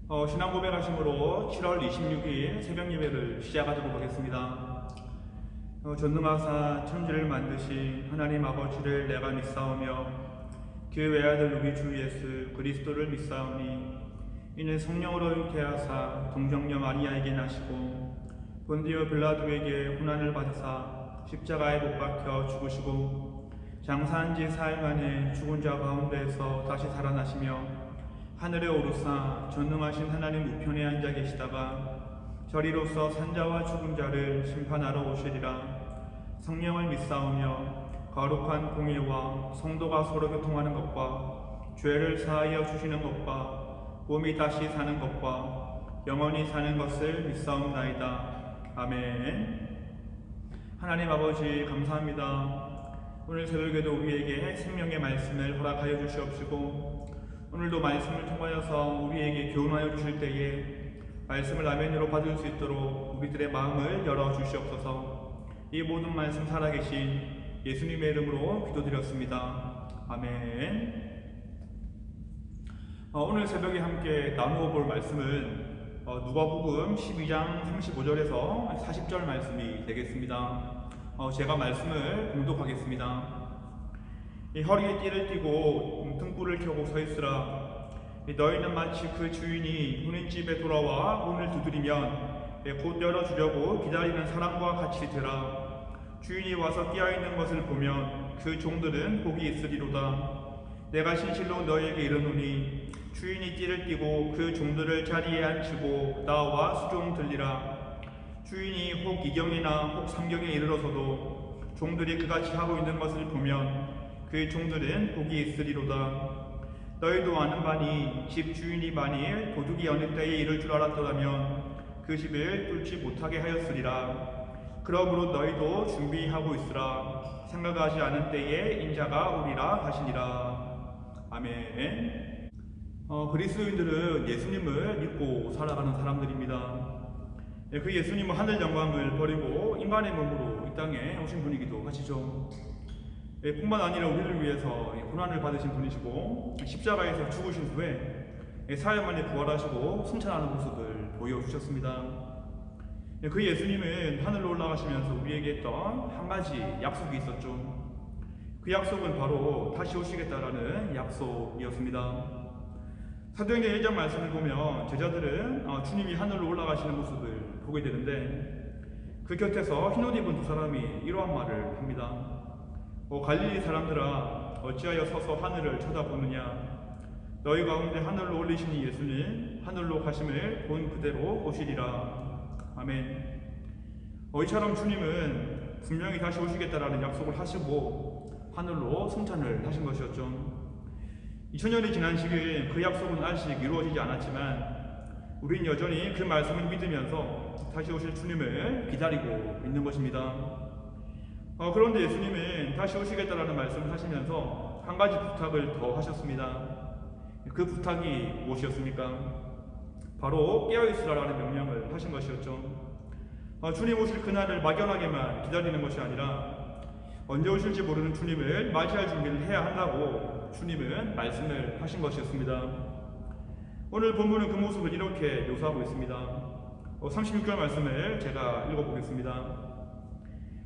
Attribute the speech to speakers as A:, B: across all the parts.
A: 신앙 고백하심으로 7월 26일 새벽 예배를 시작하도록 하겠습니다. 전능하사 천지를 만드신 하나님 아버지를 내가 믿사오며 그 외아들 우리 주 예수 그리스도를 믿사오니 이는 성령으로 잉태하사 동정녀 마리아에게 나시고 본디오 빌라도에게 고난을 받으사 십자가에 못 박혀 죽으시고 장사한 지 사흘 만에 죽은 자 가운데에서 다시 살아나시며 하늘에 오르사 전능하신 하나님 우편에 앉아 계시다가 저리로서 산자와 죽은 자를 심판하러 오시리라. 성령을 믿사오며 거룩한 공의와 성도가 서로 교통하는 것과 죄를 사하여 주시는 것과 몸이 다시 사는 것과 영원히 사는 것을 믿사옵나이다. 아멘. 하나님 아버지 감사합니다. 오늘 새벽에도 우리에게 생명의 말씀을 허락하여 주시옵시고 오늘도 말씀을 통하여서 우리에게 교훈하여 주실 때에 말씀을 아멘으로 받을 수 있도록 우리들의 마음을 열어 주시옵소서. 이 모든 말씀 살아계신 예수님의 이름으로 기도드렸습니다. 아멘. 오늘 새벽에 함께 나누어 볼 말씀은 누가복음 12장 35절에서 40절 말씀이 되겠습니다. 제가 말씀을 공독하겠습니다. 이 허리에 띠를 띠고 등불을 켜고 서 있으라. 너희는 마치 그 주인이 문인 집에 돌아와 문을 두드리면 곧 열어주려고 기다리는 사람과 같이 되라. 주인이 와서 깨어있는 것을 보면 그 종들은 복이 있으리로다. 내가 진실로 너희에게 이르노니 주인이 띠를 띠고 그 종들을 자리에 앉히고 나와 수종 들리라. 주인이 혹 2경이나 혹 3경에 이르러서도 종들이 그같이 하고 있는 것을 보면 그 종들은 복이 있으리로다. 너희도 아는 바니 집 주인이 만일 도둑이 어느 때에 이를 줄 알았더라면 그 집을 뚫지 못하게 하였으리라. 그러므로 너희도 준비하고 있으라. 생각하지 않은 때에 인자가 오리라 하시니라. 아멘. 그리스도인들은 예수님을 믿고 살아가는 사람들입니다. 그 예수님은 하늘 영광을 버리고 인간의 몸으로 이 땅에 오신 분이기도 하시죠. 뿐만 아니라 우리를 위해서 고난을 받으신 분이시고 십자가에서 죽으신 후에 사흘 만에 부활하시고 승천하는 모습을 보여주셨습니다. 그 예수님은 하늘로 올라가시면서 우리에게 했던 한 가지 약속이 있었죠. 그 약속은 바로 다시 오시겠다라는 약속이었습니다. 사도행전 1장 말씀을 보면 제자들은 주님이 하늘로 올라가시는 모습을 보게 되는데 그 곁에서 흰옷 입은 두 사람이 이러한 말을 합니다. 갈릴리 사람들아 어찌하여 서서 하늘을 쳐다보느냐. 너희 가운데 하늘로 올리시니 예수는 하늘로 가심을 본 그대로 오시리라. 아멘. 이처럼 주님은 분명히 다시 오시겠다라는 약속을 하시고 하늘로 승천을 하신 것이었죠. 2000년이 지난 시기에 그 약속은 아직 이루어지지 않았지만 우린 여전히 그 말씀을 믿으면서 다시 오실 주님을 기다리고 있는 것입니다. 그런데 예수님은 다시 오시겠다라는 말씀을 하시면서 한 가지 부탁을 더 하셨습니다. 그 부탁이 무엇이었습니까? 바로 깨어있으라라는 명령을 하신 것이었죠. 주님 오실 그날을 막연하게만 기다리는 것이 아니라 언제 오실지 모르는 주님을 맞이할 준비를 해야 한다고 주님은 말씀을 하신 것이었습니다. 오늘 본문은 그 모습을 이렇게 묘사하고 있습니다. 36절 말씀을 제가 읽어보겠습니다.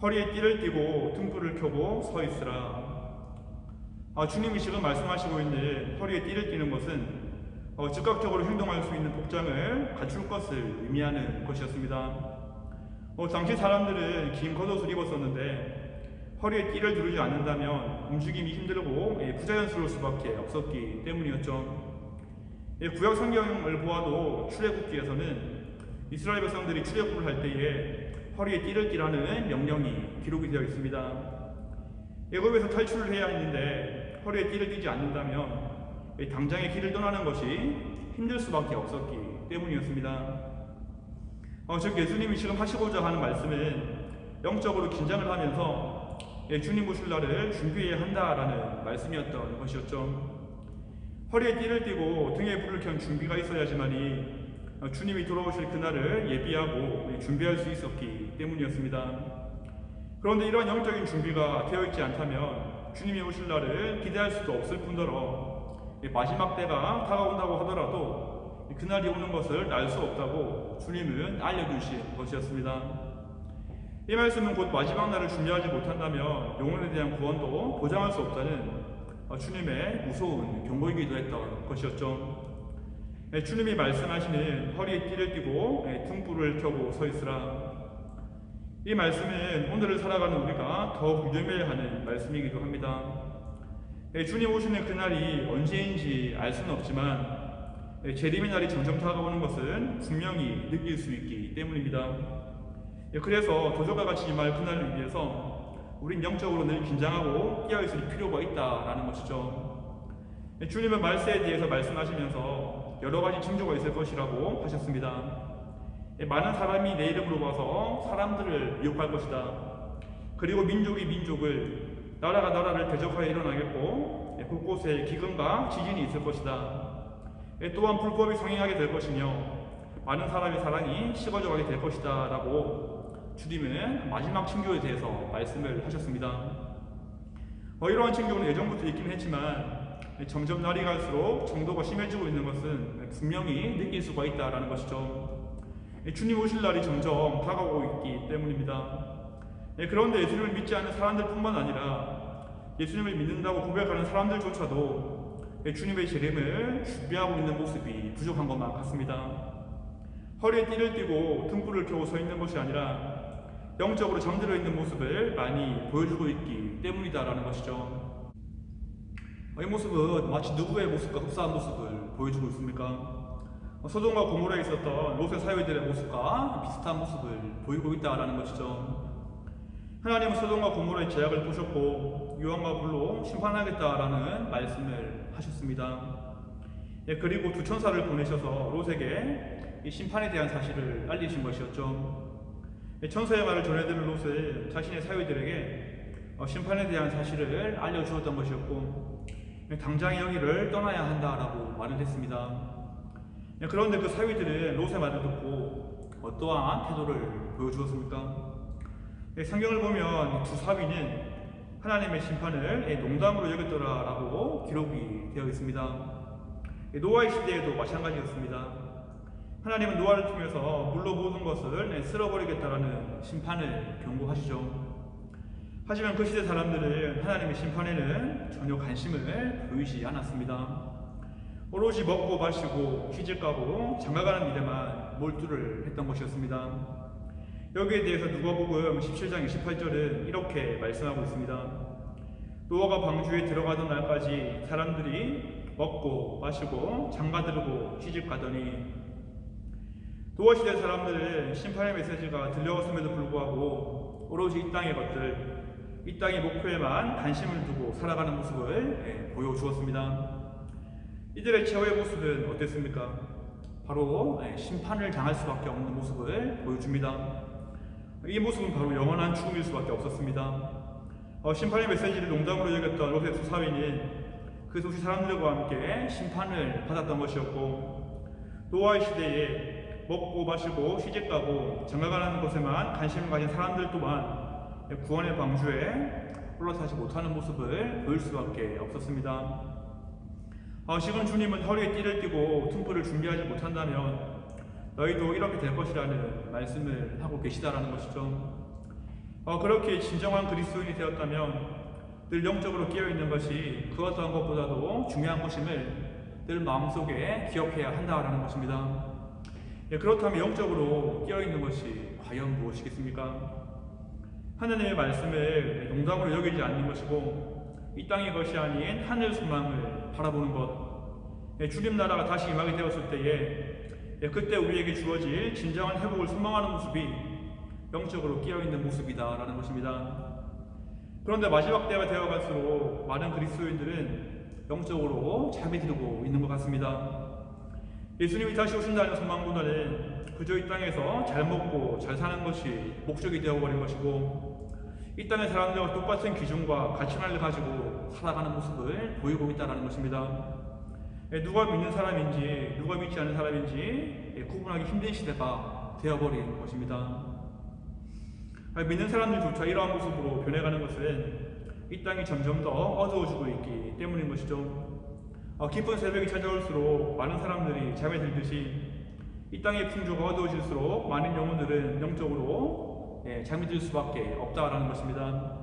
A: 허리에 띠를 띠고 등불을 켜고 서 있으라. 주님이 지금 말씀하시고 있는 허리에 띠를 띠는 것은 즉각적으로 행동할 수 있는 복장을 갖출 것을 의미하는 것이었습니다. 당시 사람들은 긴 겉옷을 입었었는데 허리에 띠를 두르지 않는다면 움직임이 힘들고 부자연스러울 수밖에 없었기 때문이었죠. 구약 성경을 보아도 출애굽기에서는 이스라엘 백성들이 출애굽을 할 때에 허리에 띠를 띠라는 명령이 기록이 되어 있습니다. 애굽에서 탈출을 해야 했는데 허리에 띠를 띠지 않는다면 당장의 길을 떠나는 것이 힘들 수밖에 없었기 때문이었습니다. 즉 예수님이 지금 하시고자 하는 말씀은 영적으로 긴장을 하면서 주님 오실 날을 준비해야 한다라는 말씀이었던 것이었죠. 허리에 띠를 띠고 등에 불을 켠 준비가 있어야지만이 주님이 돌아오실 그날을 예비하고 준비할 수 있었기 때문이었습니다. 그런데 이러한 영적인 준비가 되어 있지 않다면 주님이 오실 날을 기대할 수도 없을 뿐더러 마지막 때가 다가온다고 하더라도 그날이 오는 것을 알 수 없다고 주님은 알려주신 것이었습니다. 이 말씀은 곧 마지막 날을 준비하지 못한다면 영혼에 대한 구원도 보장할 수 없다는 주님의 무서운 경고이기도 했던 것이었죠. 주님이 말씀하시는 허리에 띠를 띠고 등불을 켜고 서 있으라. 이 말씀은 오늘을 살아가는 우리가 더욱 유념해야 하는 말씀이기도 합니다. 주님 오시는 그날이 언제인지 알 수는 없지만 재림의 날이 점점 다가오는 것은 분명히 느낄 수 있기 때문입니다. 그래서 도적과 같이 임할 그날을 위해서 우린 영적으로 늘 긴장하고 깨어있을 필요가 있다라는 것이죠. 주님은 말세에 대해서 말씀하시면서 여러 가지 징조가 있을 것이라고 하셨습니다. 많은 사람이 내 이름으로 와서 사람들을 미혹할 것이다. 그리고 민족이 민족을, 나라가 나라를 대적하여 일어나겠고 곳곳에 기근과 지진이 있을 것이다. 또한 불법이 성행하게 될 것이며 많은 사람의 사랑이 식어져가게 될 것이다 라고 주님은 마지막 징조에 대해서 말씀을 하셨습니다. 이러한 징조는 예전부터 있긴 했지만 점점 날이 갈수록 정도가 심해지고 있는 것은 분명히 느낄 수가 있다는 것이죠. 주님 오실 날이 점점 다가오고 있기 때문입니다. 그런데 예수님을 믿지 않는 사람들 뿐만 아니라 예수님을 믿는다고 고백하는 사람들조차도 주님의 재림을 준비하고 있는 모습이 부족한 것만 같습니다. 허리에 띠를 띠고 등불을 켜고 서 있는 것이 아니라 영적으로 잠들어 있는 모습을 많이 보여주고 있기 때문이다라는 것이죠. 이 모습은 마치 누구의 모습과 흡사한 모습을 보여주고 있습니까? 소돔과 고모라에 있었던 롯의 사회들의 모습과 비슷한 모습을 보이고 있다라는 것이죠. 하나님은 소돔과 고모라의 죄악을 보셨고 유황과 불로 심판하겠다라는 말씀을 하셨습니다. 그리고 두 천사를 보내셔서 롯에게 이 심판에 대한 사실을 알리신 것이었죠. 천사의 말을 전해들은 롯은 자신의 사위들에게 심판에 대한 사실을 알려주었던 것이었고 당장 여기를 떠나야 한다라고 말을 했습니다. 그런데 그 사위들은 롯의 말을 듣고 어떠한 태도를 보여주었습니까? 성경을 보면 두 사위는 하나님의 심판을 농담으로 여겼더라라고 기록이 되어 있습니다. 노아의 시대에도 마찬가지였습니다. 하나님은 노아를 통해서 물로 모든 것을 쓸어버리겠다라는 심판을 경고하시죠. 하지만 그 시대 사람들은 하나님의 심판에는 전혀 관심을 보이지 않았습니다. 오롯이 먹고 마시고 시집가고 장가가는 일에만 몰두를 했던 것이었습니다. 여기에 대해서 누가복음 17장 28절은 이렇게 말씀하고 있습니다. 노아가 방주에 들어가던 날까지 사람들이 먹고 마시고 장가들고 시집가더니 노아 시대 사람들은 심판의 메시지가 들려왔음에도 불구하고 오롯이 이 땅의 것들, 이 땅의 목표에만 관심을 두고 살아가는 모습을 보여주었습니다. 이들의 최후의 모습은 어땠습니까? 바로 심판을 당할 수밖에 없는 모습을 보여줍니다. 이 모습은 바로 영원한 죽음일 수밖에 없었습니다. 심판의 메시지를 농담으로 여겼던 롯의 두 사위는 그 도시 사람들과 함께 심판을 받았던 것이었고 노아의 시대에 먹고 마시고 시집가고 장가가는 것에만 관심을 가진 사람들 또한 구원의 방주에 올라타지 못하는 모습을 보일 수밖에 없었습니다. 지금 주님은 허리에 띠를 띠고 등불을 준비하지 못한다면 너희도 이렇게 될 것이라는 말씀을 하고 계시다라는 것이죠. 그렇게 진정한 그리스도인이 되었다면 늘 영적으로 깨어있는 것이 그 어떠한 것보다도 중요한 것임을 늘 마음속에 기억해야 한다라는 것입니다. 그렇다면 영적으로 깨어있는 것이 과연 무엇이겠습니까? 하나님의 말씀을 농담으로 여기지 않는 것이고 이 땅의 것이 아닌 하늘 소망을 바라보는 것, 주님 나라가 다시 임하게 되었을 때에 그때 우리에게 주어질 진정한 회복을 소망하는 모습이 영적으로 깨어있는 모습이다라는 것입니다. 그런데 마지막 때가 되어갈수록 많은 그리스도인들은 영적으로 잠이 들고 있는 것 같습니다. 예수님이 다시 오신다는 소망보다는 그저 이 땅에서 잘 먹고 잘 사는 것이 목적이 되어버린 것이고 이 땅의 사람들과 똑같은 기준과 가치관을 가지고 살아가는 모습을 보이고 있다는 것입니다. 누가 믿는 사람인지 누가 믿지 않는 사람인지 구분하기 힘든 시대가 되어버린 것입니다. 믿는 사람들조차 이러한 모습으로 변해가는 것은 이 땅이 점점 더 어두워지고 있기 때문인 것이죠. 깊은 새벽이 찾아올수록 많은 사람들이 잠에 들듯이 이 땅의 풍조가 어두워질수록 많은 영혼들은 영적으로 잠이 들 수밖에 없다라는 것입니다.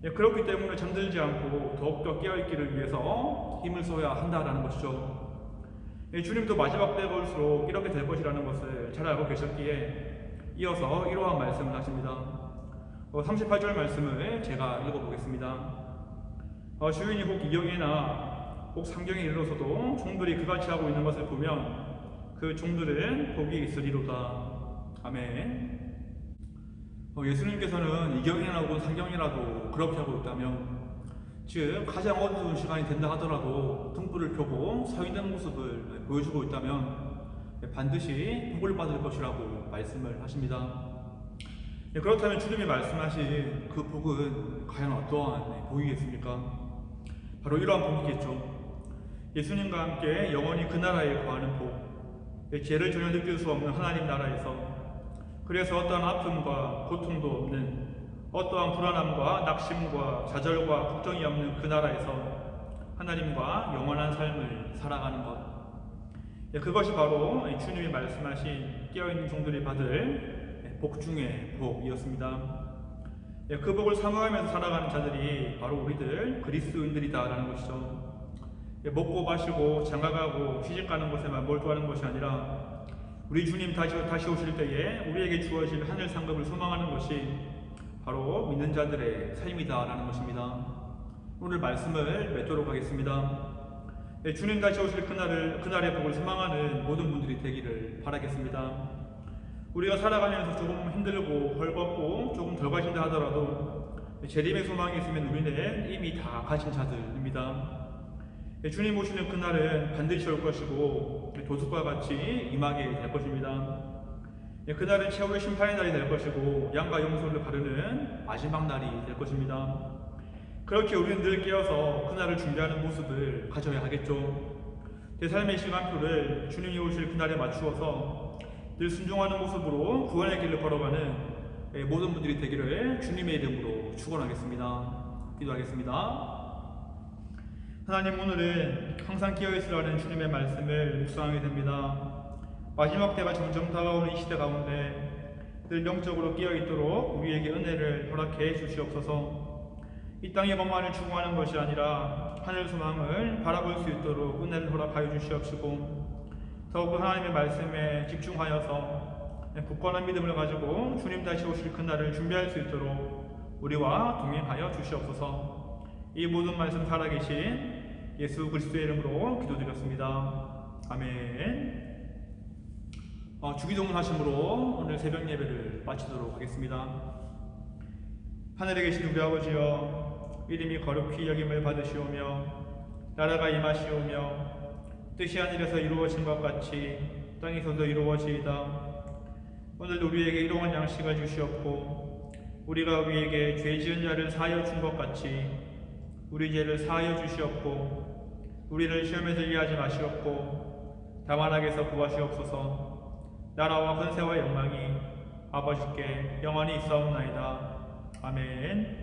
A: 그렇기 때문에 잠들지 않고 더욱더 깨어있기를 위해서 힘을 써야 한다라는 것이죠. 주님도 마지막 때가 올수록 이렇게 될 것이라는 것을 잘 알고 계셨기에 이어서 이러한 말씀을 하십니다. 38절 말씀을 제가 읽어보겠습니다. 주인이 혹 2경이나 혹 3경에 이르러서도 종들이 그같이 하고 있는 것을 보면 그 종들은 복이 있으리로다. 아멘. 예수님께서는 2경이나 혹은 3경이라도 그렇게 하고 있다면, 즉 가장 어두운 시간이 된다 하더라도 등불을 켜고 서 있는 모습을 보여주고 있다면 반드시 복을 받을 것이라고 말씀을 하십니다. 그렇다면 주님이 말씀하신 그 복은 과연 어떠한 복이겠습니까? 바로 이러한 복이겠죠. 예수님과 함께 영원히 그 나라에 거하는 복, 죄를 전혀 느낄 수 없는 하나님 나라에서, 그래서 어떠한 아픔과 고통도 없는, 어떠한 불안함과 낙심과 좌절과 걱정이 없는 그 나라에서 하나님과 영원한 삶을 살아가는 것, 그것이 바로 주님이 말씀하신 깨어있는 종들이 받을 복 중의 복이었습니다. 그 복을 사모하면서 살아가는 자들이 바로 우리들 그리스도인들이다라는 것이죠. 먹고 마시고 장가가고 시집가는 것에만 몰두하는 것이 아니라 우리 주님 다시 오실 때에 우리에게 주어질 하늘 상급을 소망하는 것이 바로 믿는 자들의 삶이다라는 것입니다. 오늘 말씀을 맺도록 하겠습니다. 주님 다시 오실 그날의 복을 소망하는 모든 분들이 되기를 바라겠습니다. 우리가 살아가면서 조금 힘들고 헐벗고 조금 덜 가진다 하더라도 재림의 소망이 있으면 우리는 이미 다 가진 자들입니다. 주님 오시는 그날은 반드시 올 것이고 도둑과 같이 임하게 될 것입니다. 그날은 최후의 심판의 날이 될 것이고 양과 영소를 가르는 마지막 날이 될 것입니다. 그렇게 우리는 늘 깨어서 그날을 준비하는 모습을 가져야 하겠죠. 내 삶의 시간표를 주님이 오실 그날에 맞추어서 늘 순종하는 모습으로 구원의 길을 걸어가는 모든 분들이 되기를 주님의 이름으로 축원하겠습니다. 기도하겠습니다. 하나님, 오늘은 항상 깨어있으라는 주님의 말씀을 묵상하게 됩니다. 마지막 때가 점점 다가오는 이 시대 가운데 늘 영적으로 깨어있도록 우리에게 은혜를 허락해 주시옵소서. 이 땅의 것만을 추구하는 것이 아니라 하늘 소망을 바라볼 수 있도록 은혜를 허락하여 주시옵시고, 더욱 하나님의 말씀에 집중하여서 굳건한 믿음을 가지고 주님 다시 오실 그날을 준비할 수 있도록 우리와 동행하여 주시옵소서. 이 모든 말씀 살아계신 예수 그리스도의 이름으로 기도드렸습니다. 아멘. 주기도문 하심으로 오늘 새벽 예배를 마치도록 하겠습니다. 하늘에 계신 우리 아버지여, 이름이 거룩히 여김을 받으시오며 나라가 임하시오며 뜻이 하늘에서 이루어진 것 같이 땅에서도 이루어지이다. 오늘도 우리에게 일용할 양식을 주시옵고 우리가 우리에게 죄 지은 자를 사하여 준 것 같이 우리 죄를 사하여 주시옵고 우리를 시험에 들게 하지 마시옵고 다만 악에서 구하시옵소서. 나라와 권세와 영광이 아버지께 영원히 있사옵나이다. 아멘.